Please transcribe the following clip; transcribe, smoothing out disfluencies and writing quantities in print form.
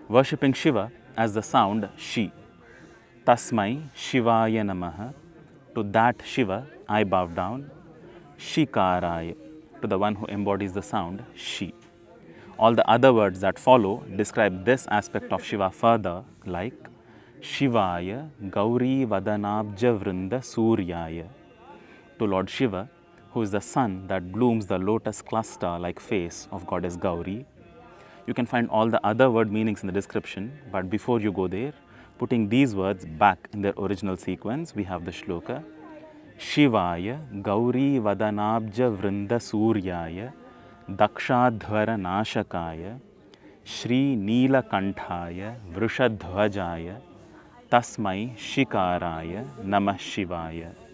worshipping Shiva as the sound shi. Tasmai shivAya namaH. To that Shiva I bow down. shi-kArAya. To the one who embodies the sound shi. All the other words that follow describe this aspect of Shiva further, like shivAya gaurI-vadanAbja-vRnda-sUryAya. To Lord Shiva, who is the sun that blooms the lotus cluster like face of Goddess Gauri. You can find all the other word meanings in the description, but before you go there, putting these words back in their original sequence, we have the shloka. shivAya gaurI-vadanAbja-vRnda-sUryAya dakShAdhvara-nAshakAya shrI-nIlakaNThAya vRSha-dhvajAya tasmai shi-kArAya namaH.